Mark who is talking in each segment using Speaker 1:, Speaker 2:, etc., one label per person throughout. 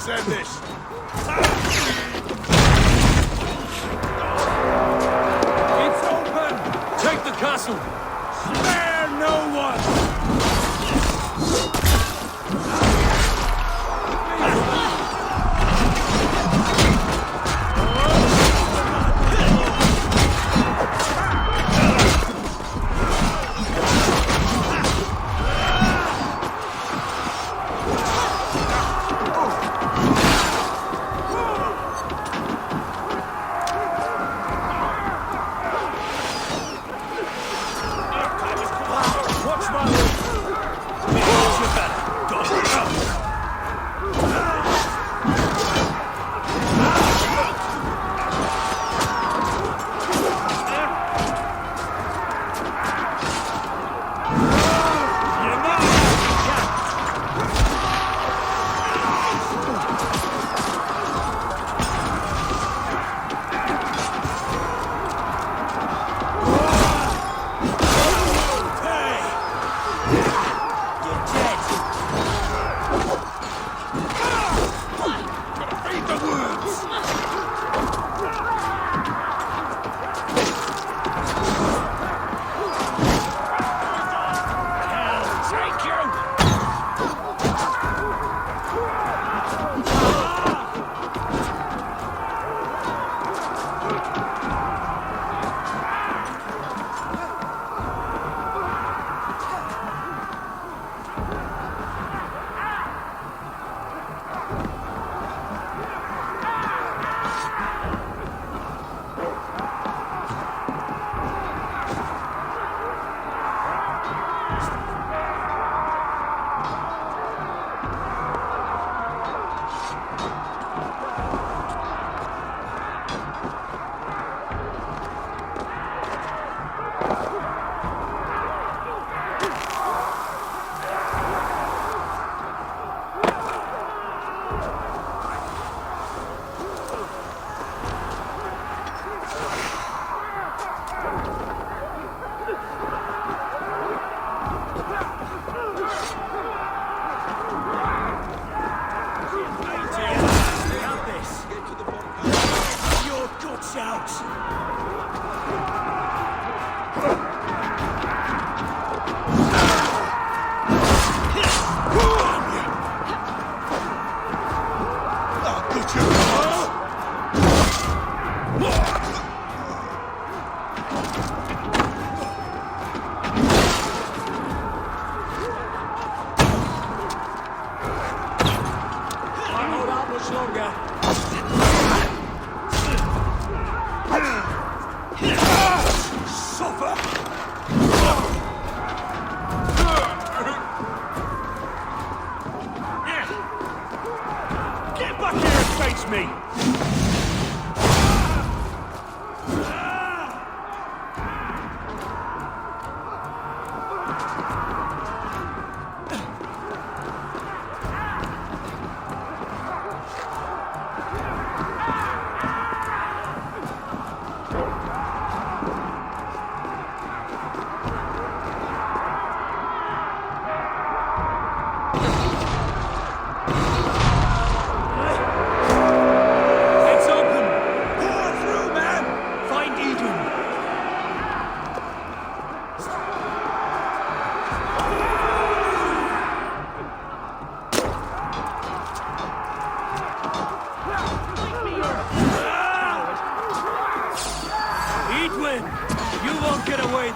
Speaker 1: Let's end this.
Speaker 2: It's open! Take the castle!
Speaker 1: Spare no one!
Speaker 2: Watch my move! What's your better? Go!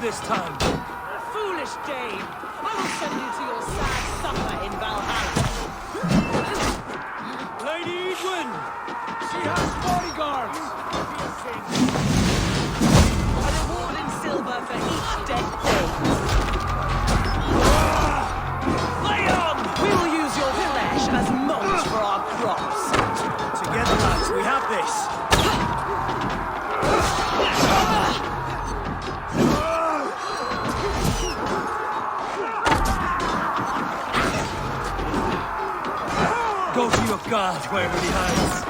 Speaker 2: This time.
Speaker 3: Foolish Dane! I will send you to your sad supper in Valhalla.
Speaker 2: Lady Edwin! She has bodyguards!
Speaker 3: A reward in silver for each dead Dane.
Speaker 2: Lay on!
Speaker 3: We will use your flesh as mulch for our crops.
Speaker 2: Together, lads, we have this. Go to your guard wherever he hides.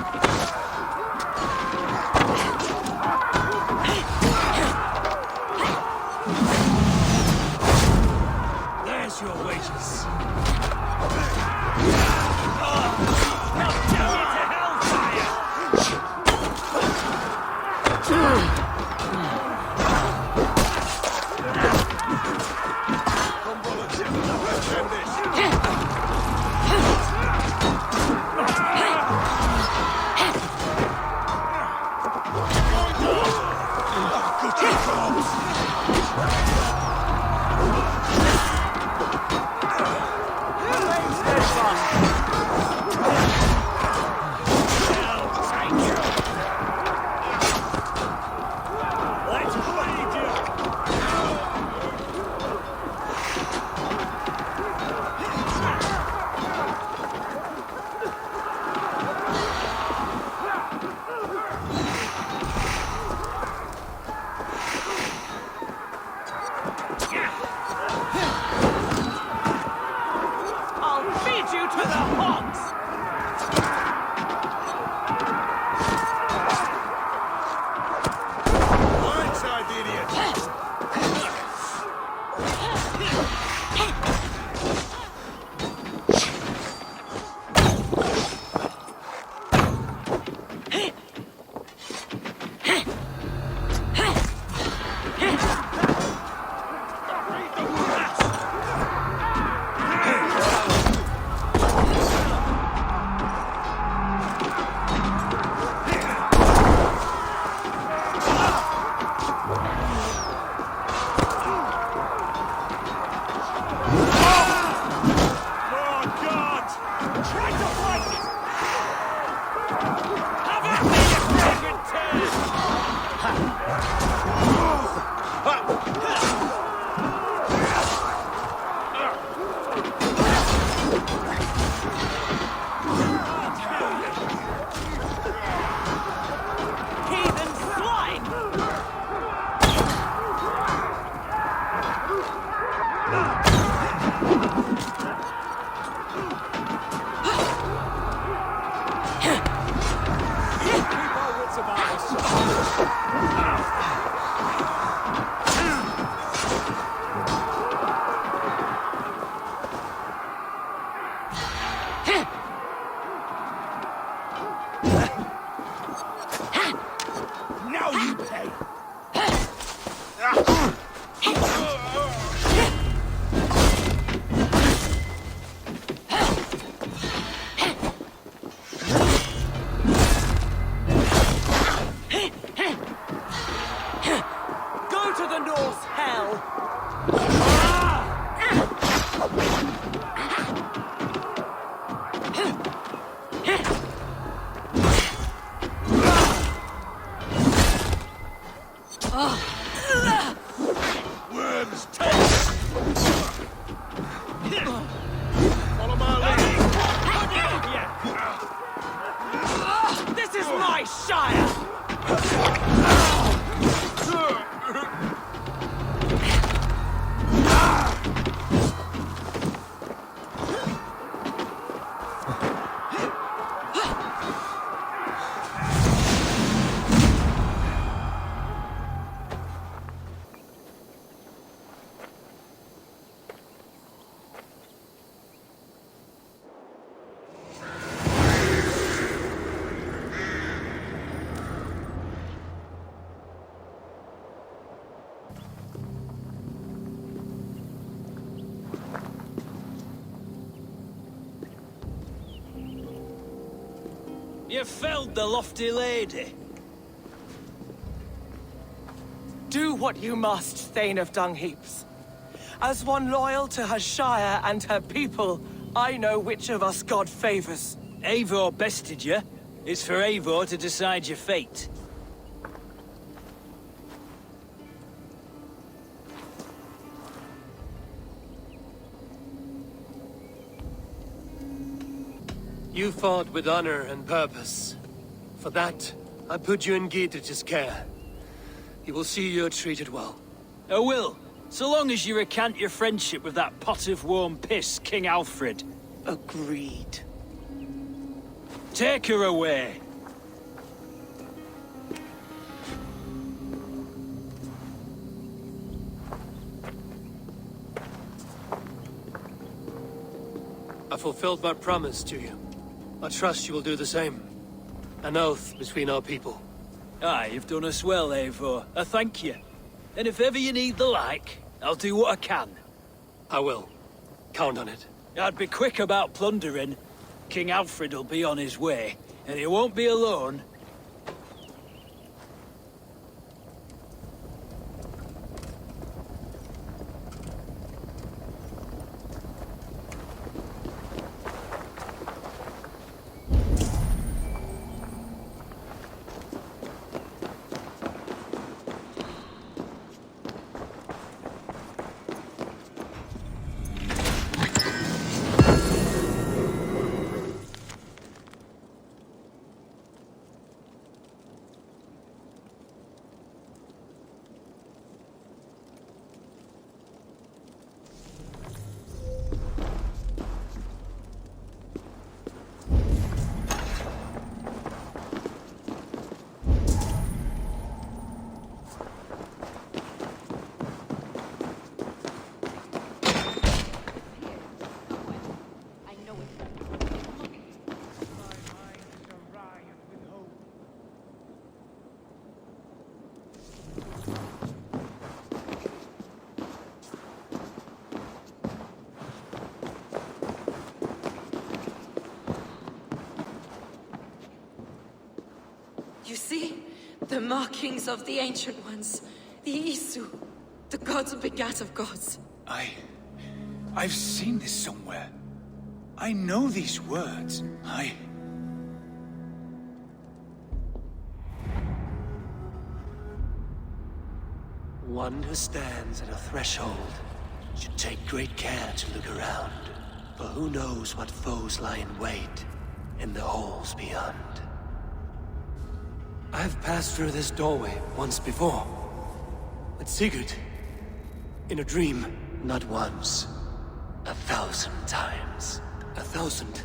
Speaker 2: There's your wages. Now,
Speaker 3: I'll feed you to the hogs!
Speaker 2: Blindside, idiot!
Speaker 3: Heathen swine!
Speaker 1: Keep our wits about us.
Speaker 2: Now you pay!
Speaker 3: Go to the Norse hell!
Speaker 2: Worms, taste! Follow my lead!
Speaker 3: This is my shire!
Speaker 4: You felled the lofty lady.
Speaker 3: Do what you must, Thane of Dungheaps. As one loyal to her shire and her people, I know which of us God favors.
Speaker 4: Eivor bested you. It's for Eivor to decide your fate.
Speaker 5: You fought with honor and purpose. For that, I put you in Geirtric's care. He will see you're treated well.
Speaker 4: I will, so long as you recant your friendship with that pot of warm piss, King Alfred.
Speaker 3: Agreed.
Speaker 4: Take her away.
Speaker 5: I fulfilled my promise to you. I trust you will do the same. An oath between our people.
Speaker 4: Aye, you've done us well, Eivor. I thank you. And if ever you need the like, I'll do what I can.
Speaker 5: I will. Count on it.
Speaker 4: I'd be quick about plundering. King Alfred will be on his way, and he won't be alone.
Speaker 6: markings of the Ancient Ones. The Isu. The gods begat of gods.
Speaker 2: I've seen this somewhere. I know these words.
Speaker 5: One who stands at a threshold should take great care to look around, for who knows what foes lie in wait in the halls beyond. I've passed through this doorway once before, with Sigurd, in a dream, not once, 1,000 times. 1,000.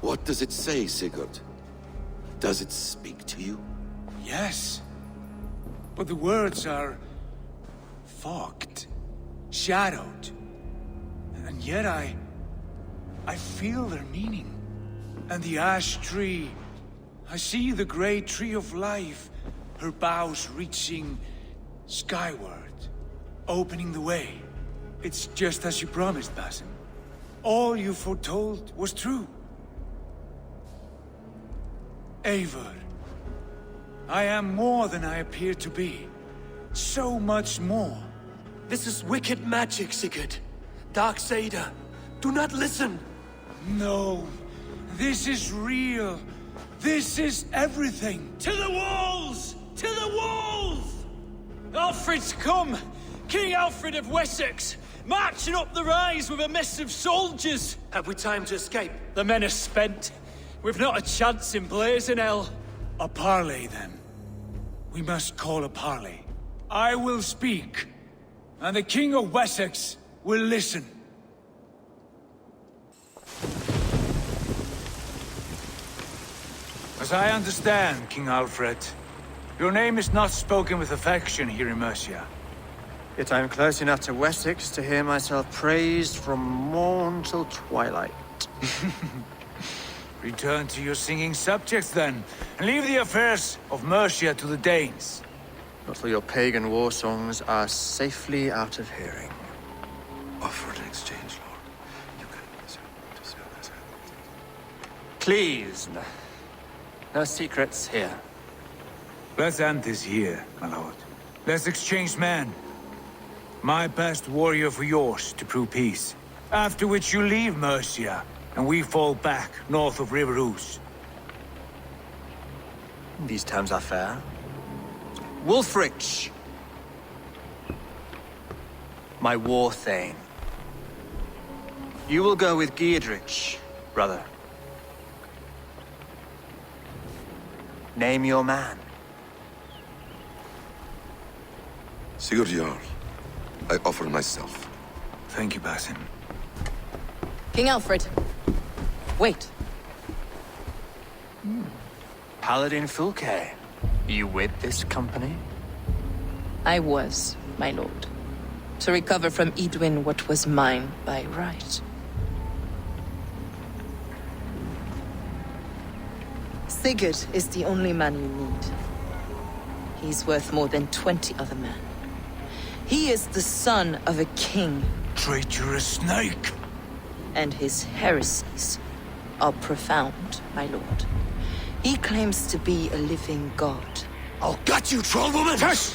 Speaker 7: What does it say, Sigurd? Does it speak to you?
Speaker 2: Yes. But the words are... fogged. Shadowed. And yet I feel their meaning. And the ash tree... I see the great tree of life, her boughs reaching skyward, opening the way. It's just as you promised, Basim. All you foretold was true. Eivor, I am more than I appear to be. So much more.
Speaker 5: This is wicked magic, Sigurd. Darkseid, do not listen.
Speaker 2: No, this is real. This is everything.
Speaker 4: To the walls! To the walls! Alfred's come! King Alfred of Wessex! Marching up the rise with a mess of soldiers!
Speaker 5: Have we time to escape?
Speaker 4: The men are spent. We've not a chance in blazing hell.
Speaker 2: A parley, then. We must call a parley. I will speak, and the King of Wessex will listen. As I understand, King Alfred, your name is not spoken with affection here in Mercia.
Speaker 8: Yet I am close enough to Wessex to hear myself praised from morn till twilight.
Speaker 2: Return to your singing subjects, then, and leave the affairs of Mercia to the Danes.
Speaker 8: Not till your pagan war songs are safely out of hearing.
Speaker 7: Offer an exchange, Lord. You can...
Speaker 8: Please, no secrets here.
Speaker 2: Let's end this here, my lord. Let's exchange men. My best warrior for yours to prove peace. After which you leave Mercia, and we fall back north of River Ouse.
Speaker 8: These terms are fair. Wulfrich, my war thane. You will go with Geodrich, brother. Name your man.
Speaker 7: Sigurd Jarl, I offer myself.
Speaker 2: Thank you, Basim.
Speaker 6: King Alfred. Wait.
Speaker 8: Paladin Fulke, you with this company?
Speaker 6: I was, my lord. To recover from Edwin what was mine by right. Sigurd is the only man you need. He's worth more than 20 other men. He is the son of a king.
Speaker 2: Traitorous snake!
Speaker 6: And his heresies are profound, my lord. He claims to be a living god.
Speaker 7: I'll gut you, troll woman!
Speaker 2: Tush!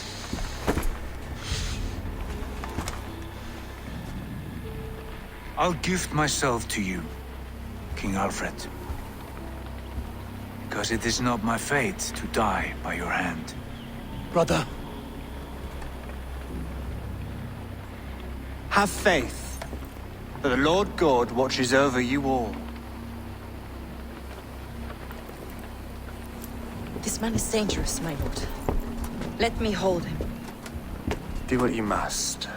Speaker 2: I'll gift myself to you, King Alfred. Because it is not my fate to die by your hand.
Speaker 5: Brother,
Speaker 8: Have faith that the Lord God watches over you all.
Speaker 6: This man is dangerous, my lord. Let me hold him.
Speaker 8: Do what you must,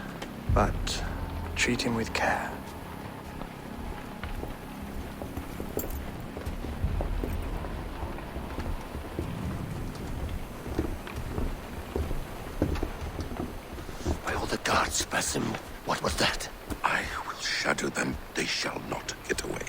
Speaker 8: but treat him with care.
Speaker 5: by all the gods, Basim, What was that?
Speaker 9: I will shatter them. They shall not get away.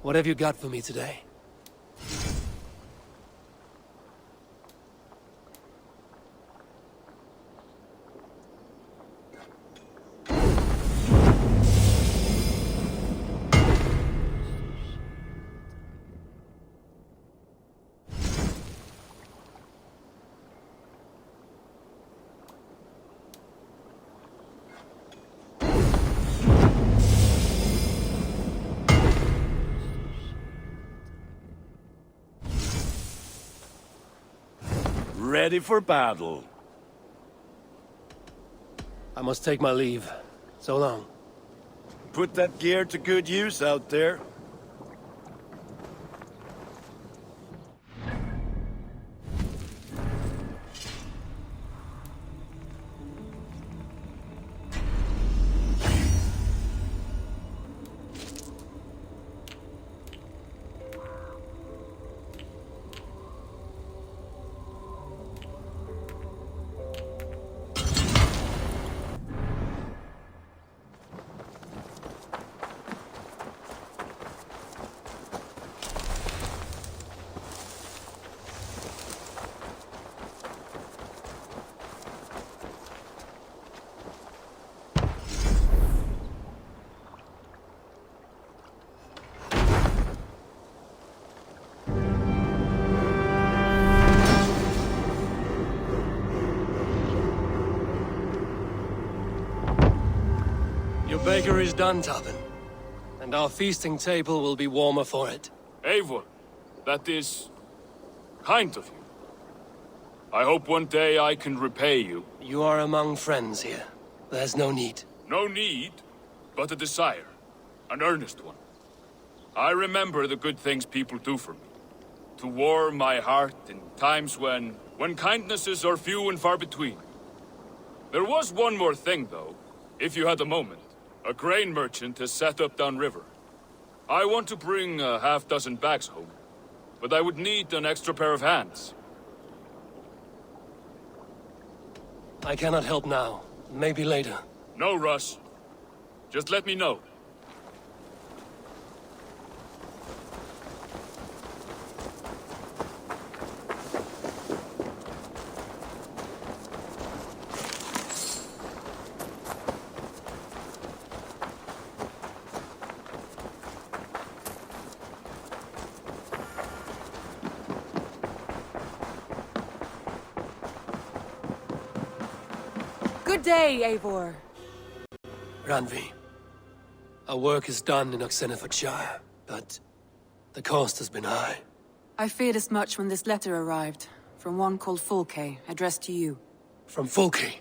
Speaker 5: What have you got for me today?
Speaker 10: Ready for battle.
Speaker 5: I must take my leave. So long.
Speaker 10: Put that gear to good use out there.
Speaker 5: Your baker is done, Tavin. And our feasting table will be warmer for it.
Speaker 1: Eivor, that is kind of you. I hope one day I can repay you.
Speaker 5: You are among friends here. There's no need.
Speaker 1: No need, but a desire. An earnest one. I remember the good things people do for me. To warm my heart in times when kindnesses are few and far between. There was one more thing, though, if you had a moment. A grain merchant has set up downriver. I want to bring a half-dozen bags home, but I would need an extra pair of hands.
Speaker 5: I cannot help now. Maybe later.
Speaker 1: No rush. Just let me know.
Speaker 11: Good day, Eivor.
Speaker 5: Randvi, Our work is done in Oxenfordshire, but the cost has been high.
Speaker 11: I feared as much when this letter arrived, from one called Fulke, addressed to you.
Speaker 5: From Fulke?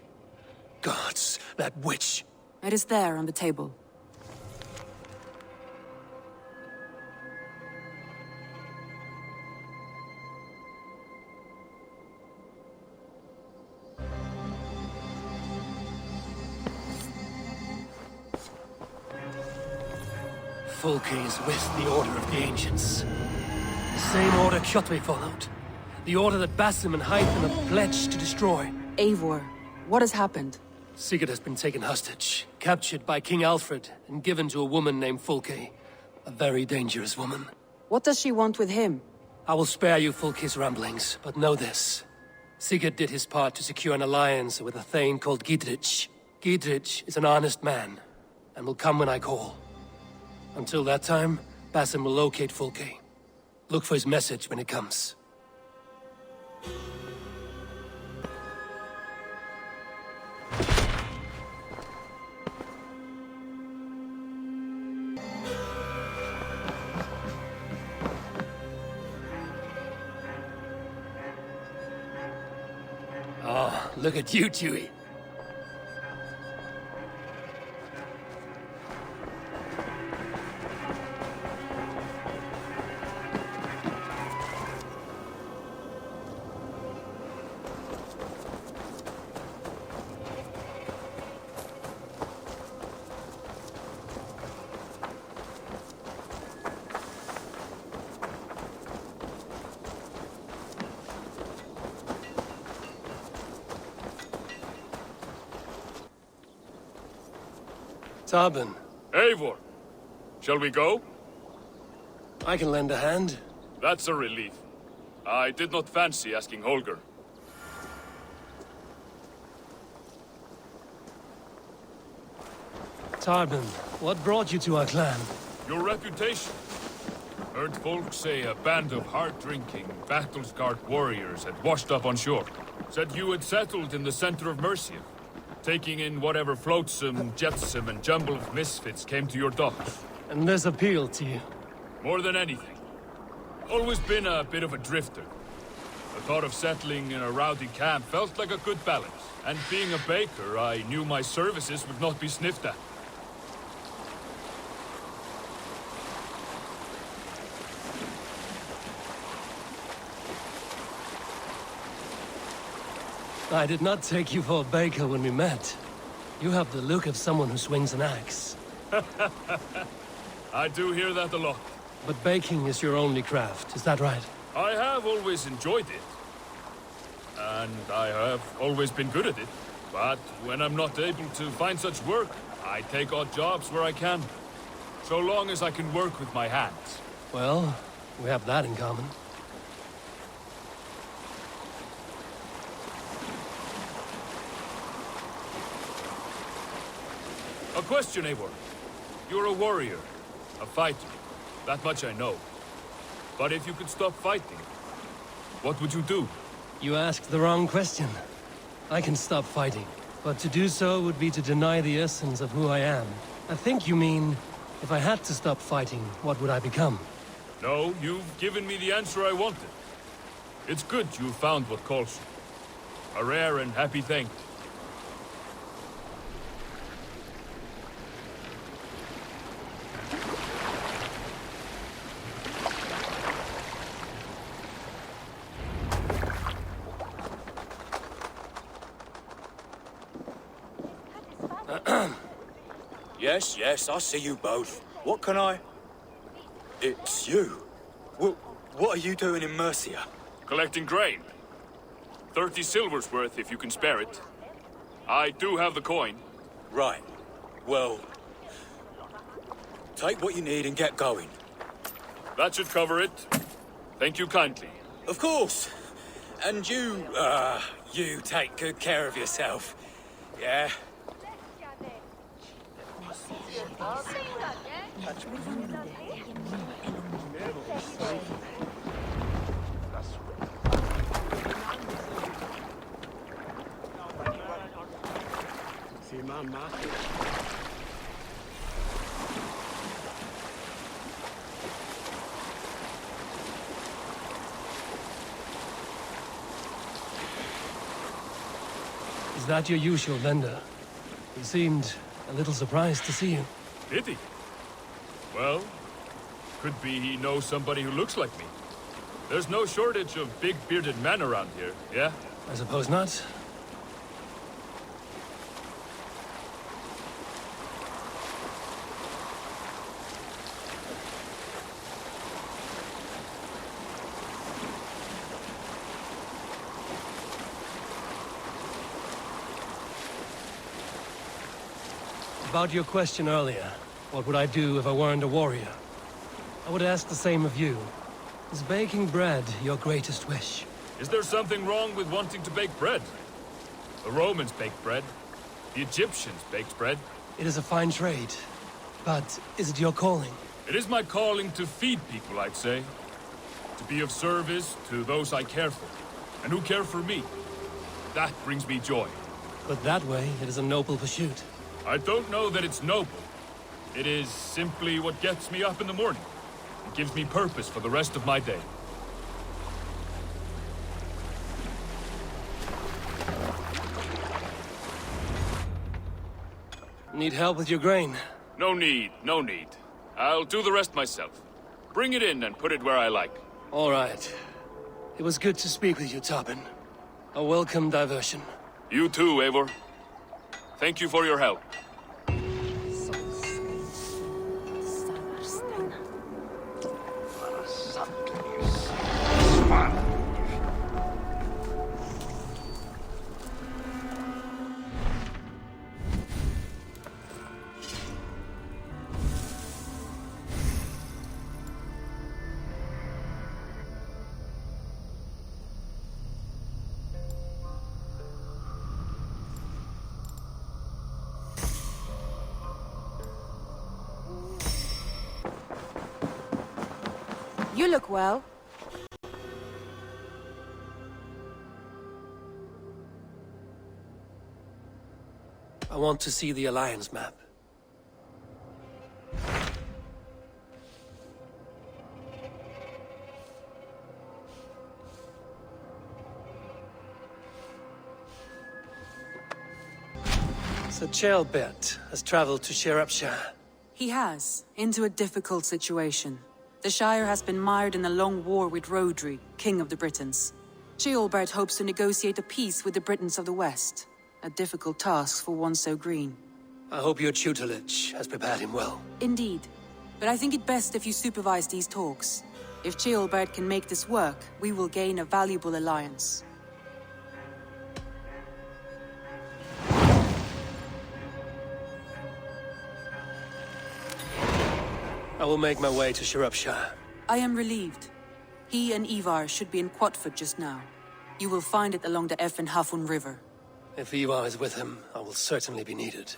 Speaker 5: Gods, that witch!
Speaker 11: It is there on the table.
Speaker 5: Fulke is with the Order of the Ancients. The same order Kjotve followed. The order that Basim and Hythen have pledged to destroy.
Speaker 11: Eivor, what has happened?
Speaker 5: Sigurd has been taken hostage, captured by King Alfred, and given to a woman named Fulke. A very dangerous woman.
Speaker 11: What does she want with him?
Speaker 5: I will spare you Fulke's ramblings, but know this. Sigurd did his part to secure an alliance with a thane called Gidrich. Gidrich is an honest man, and will come when I call. Until that time, Basim will locate Fulke. Look for his message when it comes. Oh, look at you, Chewie. Tarben.
Speaker 1: Eivor, shall we go?
Speaker 5: I can lend a hand.
Speaker 1: That's a relief. I did not fancy asking Holger.
Speaker 5: Tarben, what brought you to our clan?
Speaker 1: Your reputation. Heard folk say a band of hard-drinking, battle-scarred warriors had washed up on shore. Said you had settled in the center of Mercia, taking in whatever flotsam, jetsam, and jumble of misfits came to your docks.
Speaker 5: And this appealed to you?
Speaker 1: More than anything. Always been a bit of a drifter. The thought of settling in a rowdy camp felt like a good balance. And being a baker, I knew my services would not be sniffed at.
Speaker 5: I did not take you for a baker when we met. You have the look of someone who swings an axe.
Speaker 1: I do hear that a lot.
Speaker 5: But baking is your only craft, is that right?
Speaker 1: I have always enjoyed it. And I have always been good at it. But when I'm not able to find such work, I take odd jobs where I can. So long as I can work with my hands.
Speaker 5: Well, we have that in common.
Speaker 1: A question, Eivor. You're a warrior, a fighter. That much I know. But if you could stop fighting, what would you do?
Speaker 5: You asked the wrong question. I can stop fighting, but to do so would be to deny the essence of who I am. I think you mean, if I had to stop fighting, what would I become?
Speaker 1: No, you've given me the answer I wanted. It's good you found what calls you. A rare and happy thing.
Speaker 10: Yes, I see you both. What can I... It's you. What are you doing in Mercia?
Speaker 1: Collecting grain. 30 silver's worth if you can spare it. I do have the coin.
Speaker 10: Right. Well... take what you need and get going.
Speaker 1: That should cover it. Thank you kindly.
Speaker 10: Of course. And you take good care of yourself. Yeah?
Speaker 5: that your usual vendor? He seemed a little surprised to see you.
Speaker 1: Did he? Well, could be he knows somebody who looks like me. There's no shortage of big bearded men around here, yeah?
Speaker 5: I suppose not. About your question earlier, what would I do if I weren't a warrior? I would ask the same of you. Is baking bread your greatest wish?
Speaker 1: Is there something wrong with wanting to bake bread? The Romans baked bread. The Egyptians baked bread.
Speaker 5: It is a fine trade. But is it your calling?
Speaker 1: It is my calling to feed people, I'd say. To be of service to those I care for, and who care for me. That brings me joy.
Speaker 5: But that way, it is a noble pursuit.
Speaker 1: I don't know that it's noble. It is simply what gets me up in the morning. It gives me purpose for the rest of my day.
Speaker 5: Need help with your grain?
Speaker 1: No need, no need. I'll do the rest myself. Bring it in and put it where I like.
Speaker 5: All right. It was good to speak with you, Tobin. A welcome diversion.
Speaker 1: You too, Eivor. Thank you for your help.
Speaker 11: You look well.
Speaker 5: I want to see the Alliance map. Sir Ceolbert has traveled to Sherapshire.
Speaker 11: He has, into a difficult situation. The Shire has been mired in a long war with Rhodri, King of the Britons. Ceolbert hopes to negotiate a peace with the Britons of the West. A difficult task for one so green.
Speaker 5: I hope your tutelage has prepared him well.
Speaker 11: Indeed. But I think it best if you supervise these talks. If Ceolbert can make this work, we will gain a valuable alliance.
Speaker 5: I will make my way to Sherapshire.
Speaker 11: I am relieved. He and Ivar should be in Quatford just now. You will find it along the Effen Hafun River.
Speaker 5: If Ivar is with him, I will certainly be needed.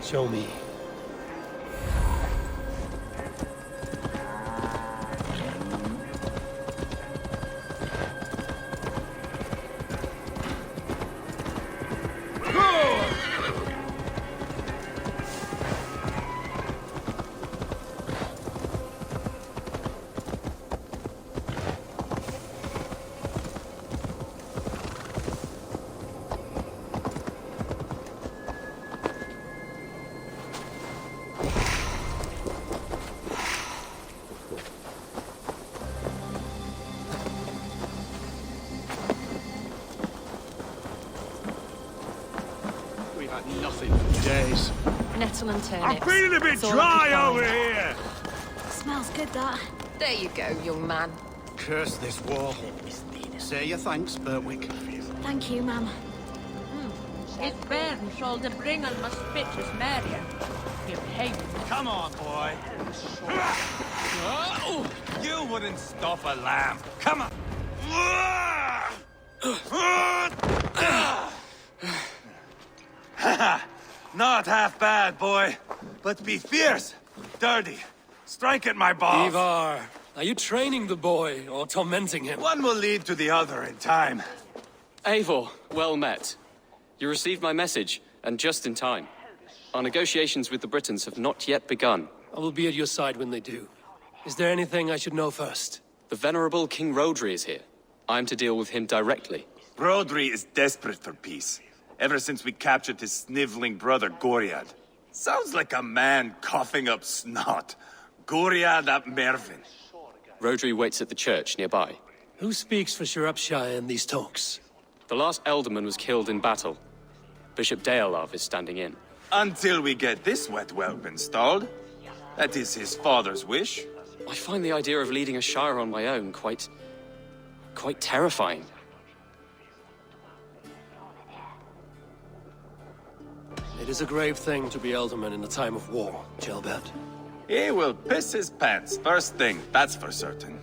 Speaker 5: Show me. had nothing for days.
Speaker 12: Nettle and turnip.
Speaker 2: I'm feeling a bit dry over here.
Speaker 12: Smells good, that. There you go, young man.
Speaker 10: Curse this war. Say your thanks, Berwick.
Speaker 12: Thank you, ma'am.
Speaker 13: It's Bairn shall the bring on my spitches Marion. You hate me.
Speaker 2: Come on, boy. You wouldn't stop a lamb. Come on. Not half bad, boy. But be fierce, dirty. Strike at my balls.
Speaker 5: Ivar, are you training the boy or tormenting him?
Speaker 2: One will lead to the other in time.
Speaker 14: Eivor, well met. You received my message, and just in time. Our negotiations with the Britons have not yet begun.
Speaker 5: I will be at your side when they do. Is there anything I should know first?
Speaker 14: The venerable King Rodri is here. I am to deal with him directly.
Speaker 2: Rodri is desperate for peace. Ever since we captured his sniveling brother, Goriad. Sounds like a man coughing up snot. Goriad ap Mervin.
Speaker 14: Rodri waits at the church nearby.
Speaker 5: Who speaks for Shropshire in these talks?
Speaker 14: The last Elderman was killed in battle. Bishop Deolav is standing in.
Speaker 2: Until we get this wet whelp installed. That is his father's wish.
Speaker 14: I find the idea of leading a shire on my own quite terrifying.
Speaker 5: It is a grave thing to be Elderman in a time of war, Gelbert.
Speaker 2: He will piss his pants, first thing, that's for certain.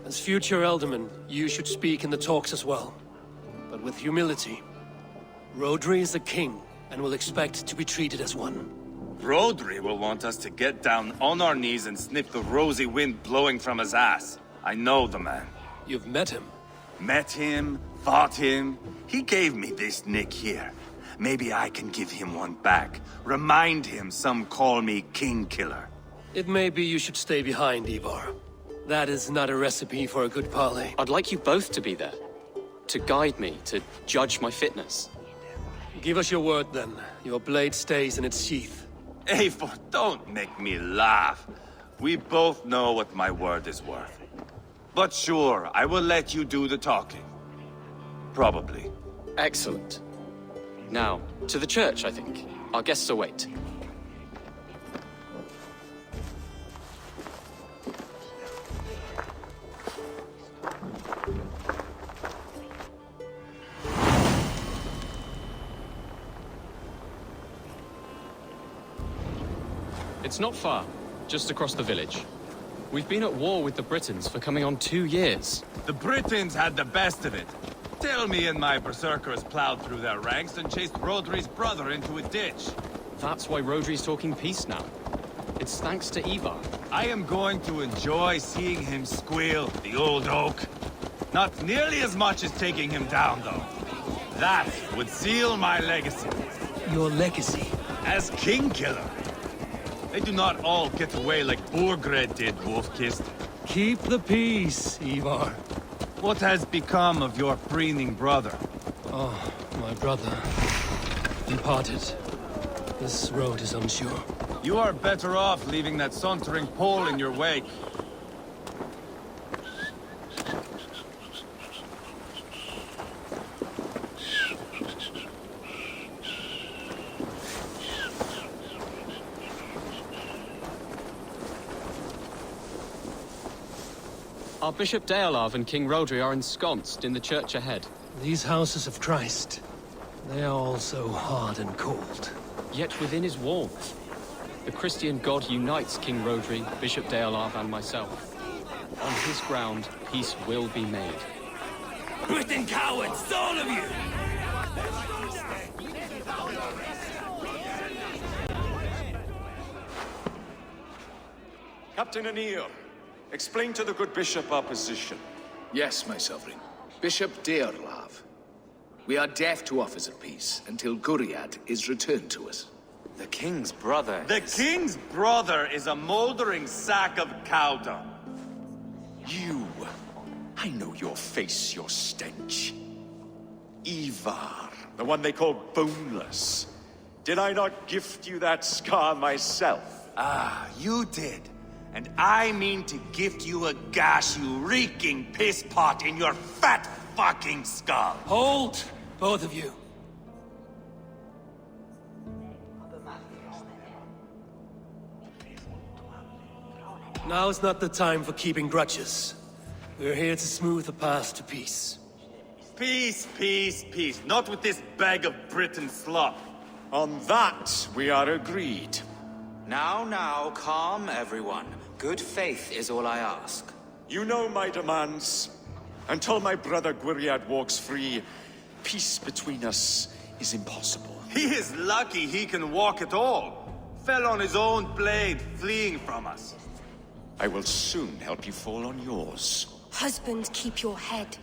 Speaker 5: As future Elderman, you should speak in the talks as well. But with humility. Rodri is a king, and will expect to be treated as one.
Speaker 2: Rodri will want us to get down on our knees and sniff the rosy wind blowing from his ass. I know the man.
Speaker 5: You've met him?
Speaker 2: Met him, fought him. He gave me this nick here. Maybe I can give him one back. Remind him some call me King Killer.
Speaker 5: It may be you should stay behind, Ivar. That is not a recipe for a good parley.
Speaker 14: I'd like you both to be there. To guide me, to judge my fitness.
Speaker 5: Give us your word, then. Your blade stays in its sheath.
Speaker 2: Eivor, don't make me laugh. We both know what my word is worth. But sure, I will let you do the talking. Probably.
Speaker 14: Excellent. Now, to the church, I think. Our guests await. It's not far, just across the village. We've been at war with the Britons for coming on 2 years.
Speaker 2: The Britons had the best of it. Tell me and my berserkers plowed through their ranks and chased Rodri's brother into a ditch.
Speaker 14: That's why Rodri's talking peace now. It's thanks to Ivar.
Speaker 2: I am going to enjoy seeing him squeal, the old oak. Not nearly as much as taking him down, though. That would seal my legacy.
Speaker 5: Your legacy?
Speaker 2: As King Killer. They do not all get away like Borgred did, Wolfkist.
Speaker 5: Keep the peace, Ivar.
Speaker 2: What has become of your preening brother?
Speaker 5: Oh, my brother. Departed. This road is unsure.
Speaker 2: You are better off leaving that sauntering Pole in your wake.
Speaker 14: Our Bishop Deolav and King Rodri are ensconced in the church ahead.
Speaker 5: These houses of Christ, they are all so hard and cold.
Speaker 14: Yet within his warmth, the Christian God unites King Rodri, Bishop Deolav, and myself. On his ground, peace will be made.
Speaker 4: Britain cowards, all of you!
Speaker 15: Captain Anil, explain to the good bishop our position.
Speaker 16: Yes, my sovereign. Bishop Deorlav. We are deaf to offers of peace until Guriad is returned to us.
Speaker 10: The king's brother
Speaker 2: The king's brother is a moldering sack of cow dung.
Speaker 15: You. I know your face, your stench. Ivar, the one they call Boneless. Did I not gift you that scar myself?
Speaker 2: Ah, you did. And I mean to gift you a gash, you reeking piss pot in your fat fucking skull.
Speaker 5: Hold, both of you. Now is not the time for keeping grudges. We're here to smooth the path to peace.
Speaker 15: Peace, peace, peace. Not with this bag of Britain slop. On that, we are agreed.
Speaker 17: Now, calm everyone. Good faith is all I ask.
Speaker 15: You know my demands. Until my brother Gwiriad walks free, peace between us is impossible.
Speaker 18: He is lucky he can walk at all. Fell on his own blade, fleeing from us.
Speaker 15: I will soon help you fall on yours.
Speaker 19: Husband, keep your head.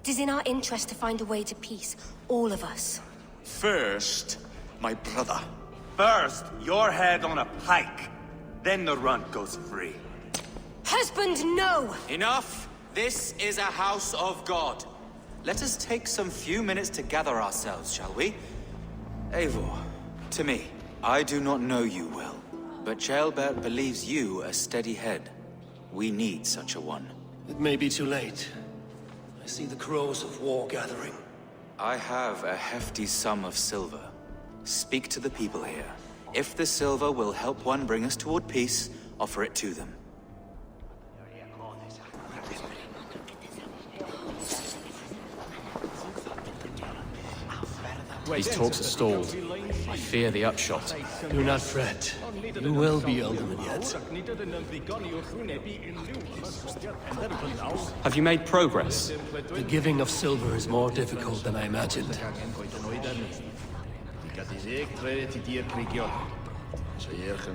Speaker 19: It is in our interest to find a way to peace, all of us.
Speaker 15: First, my brother.
Speaker 18: First, your head on a pike. Then the runt goes free.
Speaker 19: Husband, no!
Speaker 17: Enough! This is a house of God. Let us take some few minutes to gather ourselves, shall we? Eivor, to me, I do not know you well, but Ceolbert believes you a steady head. We need such a one.
Speaker 5: It may be too late. I see the crows of war gathering.
Speaker 17: I have a hefty sum of silver. Speak to the people here. If the silver will help one bring us toward peace, offer it to them.
Speaker 14: These talks are stalled. I fear the upshot.
Speaker 5: Do not fret. You will be Alderman yet.
Speaker 14: Have you made progress?
Speaker 5: The giving of silver is more difficult than I imagined.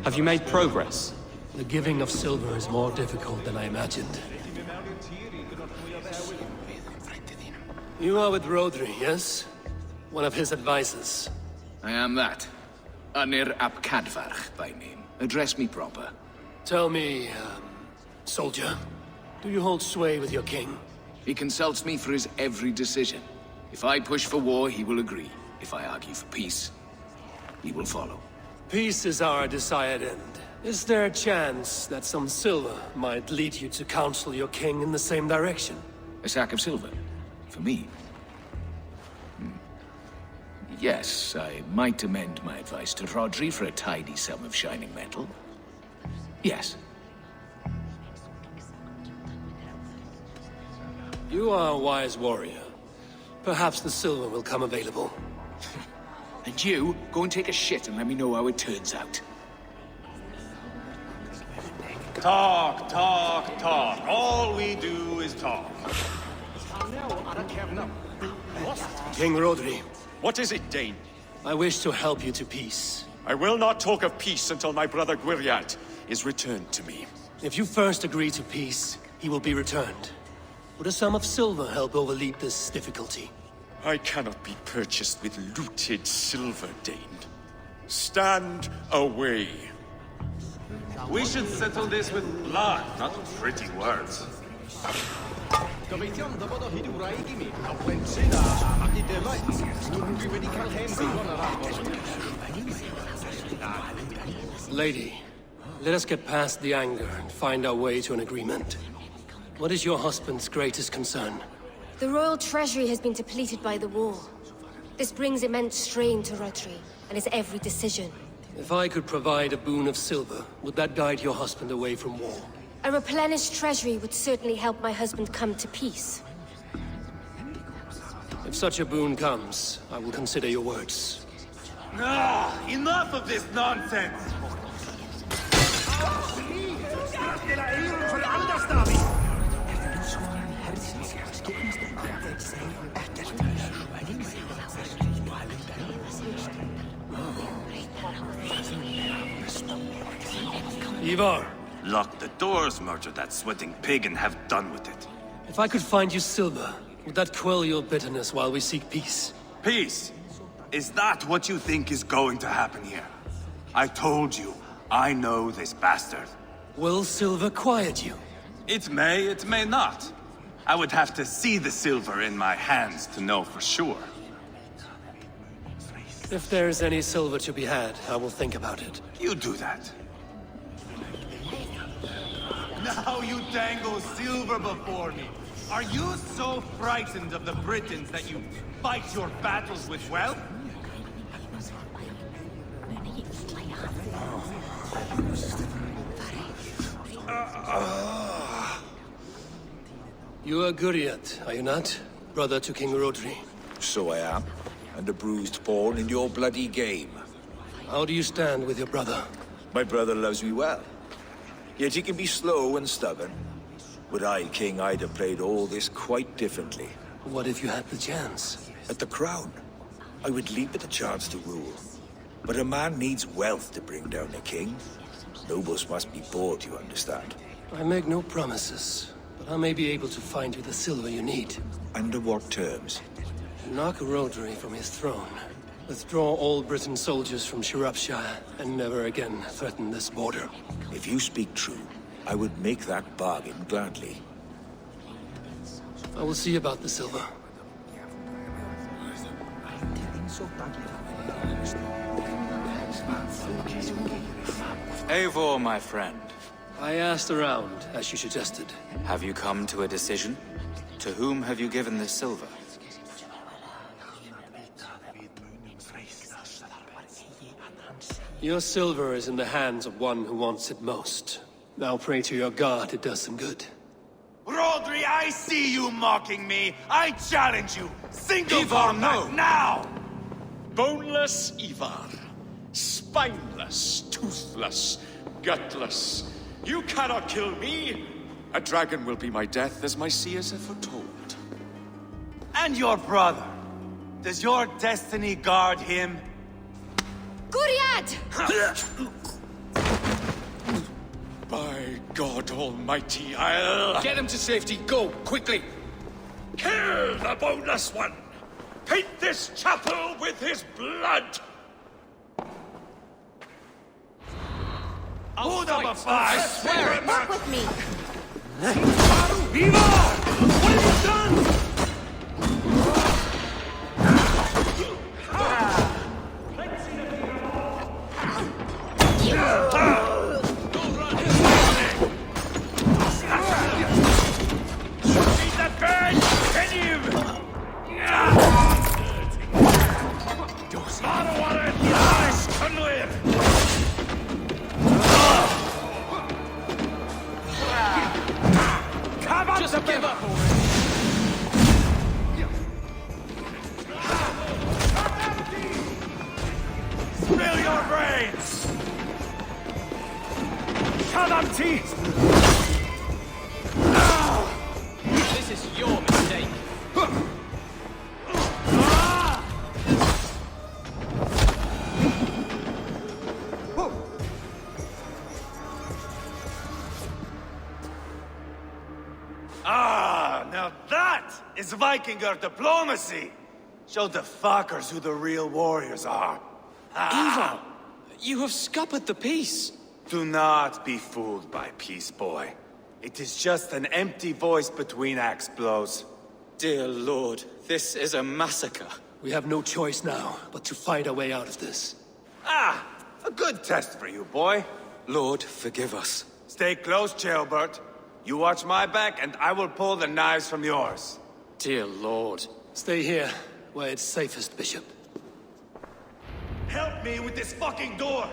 Speaker 14: Have you made progress?
Speaker 5: The giving of silver is more difficult than I imagined. You are with Rodri, yes? One of his advisors.
Speaker 16: I am that. Anir ap Cadfarch by name. Address me proper.
Speaker 5: Tell me, soldier, do you hold sway with your king?
Speaker 16: He consults me for his every decision. If I push for war, he will agree. If I argue for peace, he will follow.
Speaker 5: Peace is our desired end. Is there a chance that some silver might lead you to counsel your king in the same direction?
Speaker 16: A sack of silver? For me? Yes, I might amend my advice to Rodri for a tidy sum of shining metal. Yes.
Speaker 5: You are a wise warrior. Perhaps the silver will come available.
Speaker 16: And you, go and take a shit and let me know how it turns out.
Speaker 18: Talk, talk, talk. All we do is talk.
Speaker 5: King Rodri.
Speaker 15: What is it, Dane?
Speaker 5: I wish to help you to peace.
Speaker 15: I will not talk of peace until my brother Gwiriad is returned to me.
Speaker 5: If you first agree to peace, he will be returned. Would a sum of silver help overleap this difficulty?
Speaker 15: I cannot be purchased with looted silver, Dane. Stand away.
Speaker 18: We should settle this with blood, not with pretty words.
Speaker 5: Lady, let us get past the anger and find our way to an agreement. What is your husband's greatest concern?
Speaker 19: The royal treasury has been depleted by the war. This brings immense strain to Rodri and his every decision.
Speaker 5: If I could provide a boon of silver, would that guide your husband away from war?
Speaker 19: A replenished treasury would certainly help my husband come to peace.
Speaker 5: If such a boon comes, I will consider your words.
Speaker 18: Ah, enough of this nonsense!
Speaker 5: Ivar!
Speaker 18: Lock the doors, murder that sweating pig, and have done with it.
Speaker 5: If I could find you silver, would that quell your bitterness while we seek peace?
Speaker 18: Peace? Is that what you think is going to happen here? I told you, I know this bastard.
Speaker 5: Will silver quiet you?
Speaker 18: It may not. I would have to see the silver in my hands to know for sure.
Speaker 5: If there is any silver to be had, I will think about it.
Speaker 18: You do that. Now you dangle silver before me. Are you so frightened of the Britons that you fight your battles with wealth?
Speaker 5: You are Guriat, are you not? Brother to King Rodri.
Speaker 9: So I am, and a bruised pawn in your bloody game.
Speaker 5: How do you stand with your brother?
Speaker 9: My brother loves me well. Yet he can be slow and stubborn. Were I king, I'd have played all this quite differently.
Speaker 5: What if you had the chance?
Speaker 9: At the crown, I would leap at the chance to rule. But a man needs wealth to bring down a king. Nobles must be bought, you understand.
Speaker 5: I make no promises, but I may be able to find you the silver you need.
Speaker 9: Under what terms?
Speaker 5: Knock Rodri from his throne. Withdraw all Britain soldiers from Shropshire, and never again threaten this border.
Speaker 9: If you speak true, I would make that bargain gladly.
Speaker 5: I will see about the silver.
Speaker 17: Eivor, my friend.
Speaker 5: I asked around, as you suggested.
Speaker 17: Have you come to a decision? To whom have you given this silver?
Speaker 5: Your silver is in the hands of one who wants it most. Now pray to your god it does some good.
Speaker 18: Rodri, I see you mocking me. I challenge you. Single
Speaker 15: Ivar,
Speaker 18: combat
Speaker 15: no.
Speaker 18: now!
Speaker 15: Boneless Ivar. Spineless, toothless, gutless. You cannot kill me. A dragon will be my death, as my seers have foretold.
Speaker 18: And your brother. Does your destiny guard him?
Speaker 19: Guriad!
Speaker 15: By God Almighty, I'll...
Speaker 2: Get him to safety. Go, quickly.
Speaker 15: Kill the boneless one! Paint this chapel with his blood!
Speaker 18: Hold up a fight!
Speaker 19: I swear it! Work with me!
Speaker 18: Ivar! What have you done?
Speaker 2: Just give up!
Speaker 18: Spill your brains! Kadamti!
Speaker 14: This is your mistake.
Speaker 18: Now that is Vikinger diplomacy! Show the fuckers who the real warriors are.
Speaker 4: Ivar, you have scuppered the peace.
Speaker 18: Do not be fooled by peace, boy. It is just an empty voice between axe blows.
Speaker 4: Dear Lord, this is a massacre.
Speaker 5: We have no choice now, but to find our way out of this.
Speaker 18: Ah! A good test for you, boy.
Speaker 4: Lord, forgive us.
Speaker 18: Stay close, Ceolbert. You watch my back, and I will pull the knives from yours.
Speaker 4: Dear Lord.
Speaker 5: Stay here, where it's safest, Bishop.
Speaker 18: Help me with this fucking door!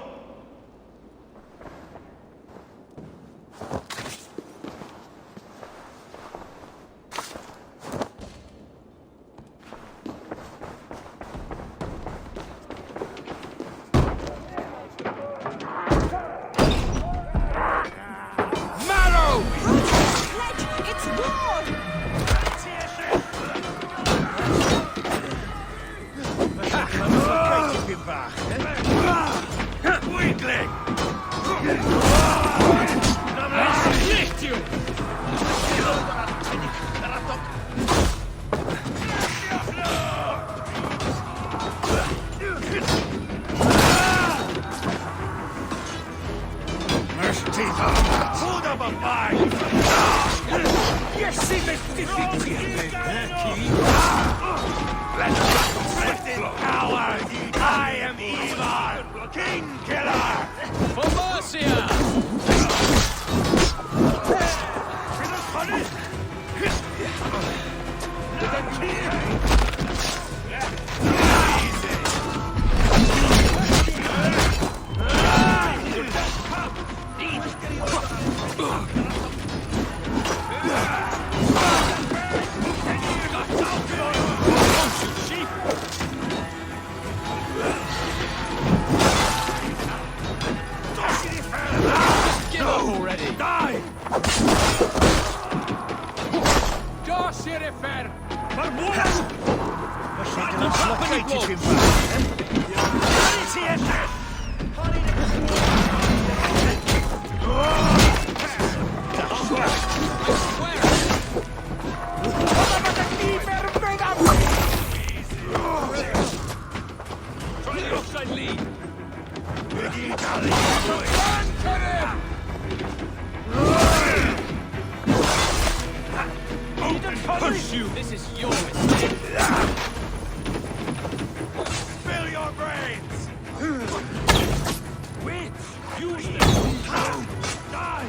Speaker 18: I am Ivar, King Killer!
Speaker 14: For Mercia!
Speaker 4: Push you! This is your mistake! Spill your brains! Wait! Use them! Die!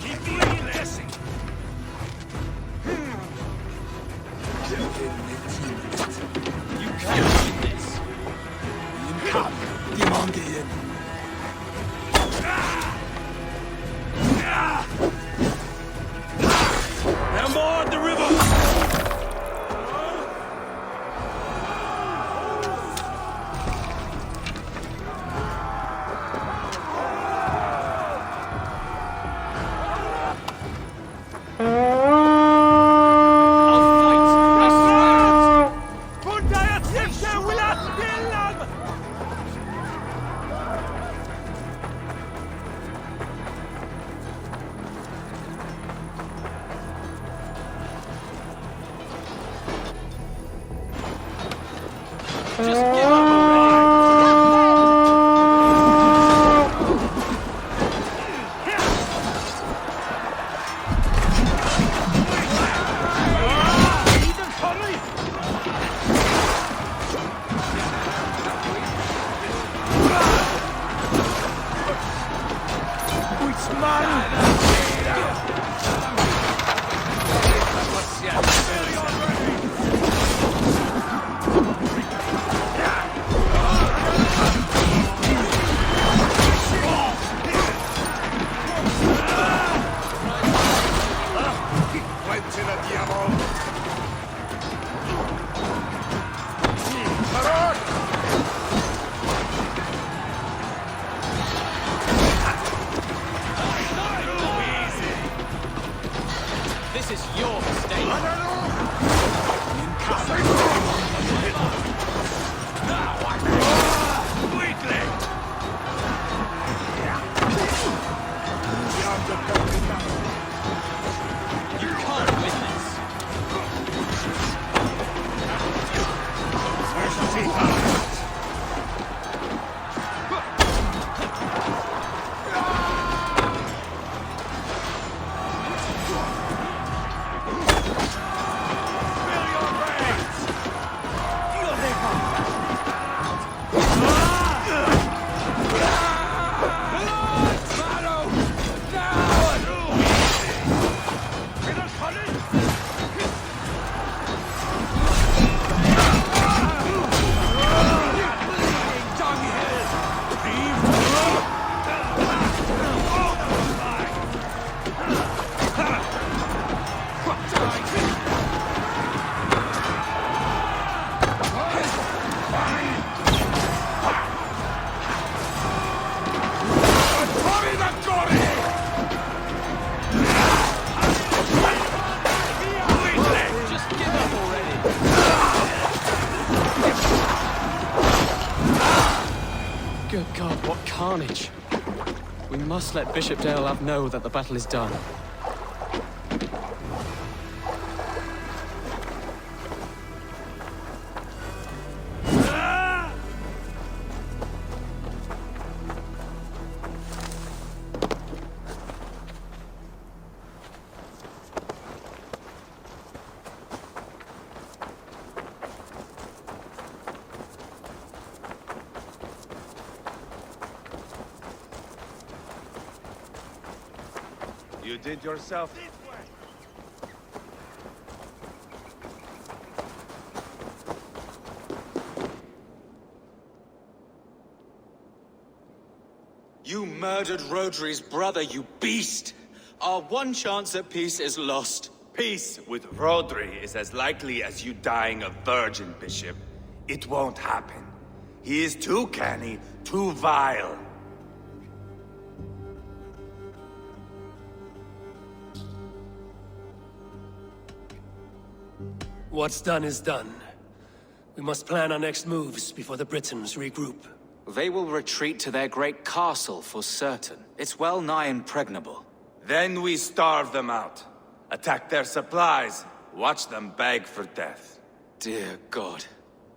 Speaker 4: Keep doing this! You can't do this! Come, demanding! Now board the river! Just give up This is your mistake. You can't win this. Good God, what carnage! We must let Bishop Deorlav know that the battle is done.
Speaker 18: You did yourself.
Speaker 17: You murdered Rodri's brother, you beast! Our one chance at peace is lost.
Speaker 18: Peace with Rodri is as likely as you dying a virgin, Bishop. It won't happen. He is too canny, too vile.
Speaker 5: What's done is done. We must plan our next moves before the Britons regroup.
Speaker 17: They will retreat to their great castle for certain. It's well nigh impregnable.
Speaker 18: Then we starve them out. Attack their supplies. Watch them beg for death.
Speaker 17: Dear God.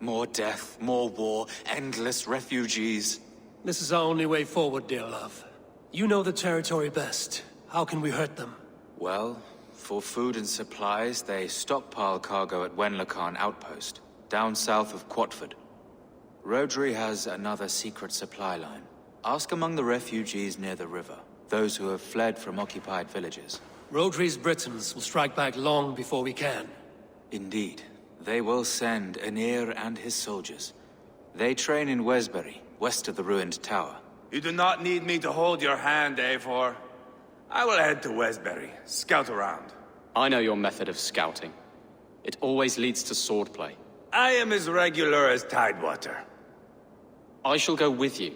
Speaker 17: More death, more war, endless refugees.
Speaker 5: This is our only way forward, dear love. You know the territory best. How can we hurt them?
Speaker 17: Well, for food and supplies, they stockpile cargo at Wenlocan Outpost, down south of Quatford. Rodri has another secret supply line. Ask among the refugees near the river, those who have fled from occupied villages.
Speaker 5: Rodri's Britons will strike back long before we can.
Speaker 17: Indeed. They will send Aenir and his soldiers. They train in Wesbury, west of the ruined tower.
Speaker 18: You do not need me to hold your hand, Eivor. I will head to Wesbury, scout around.
Speaker 14: I know your method of scouting. It always leads to swordplay.
Speaker 18: I am as regular as Tidewater.
Speaker 14: I shall go with you,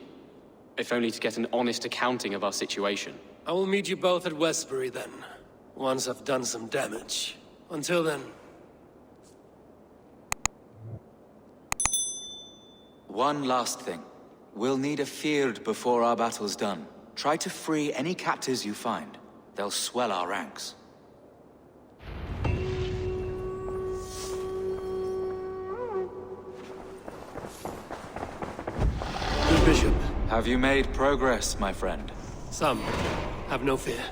Speaker 14: if only to get an honest accounting of our situation.
Speaker 5: I will meet you both at Westbury then, once I've done some damage. Until then...
Speaker 17: One last thing. We'll need a Fyrd before our battle's done. Try to free any captives you find. They'll swell our ranks.
Speaker 5: Good Bishop.
Speaker 17: Have you made progress, my friend?
Speaker 5: Some. Have no fear.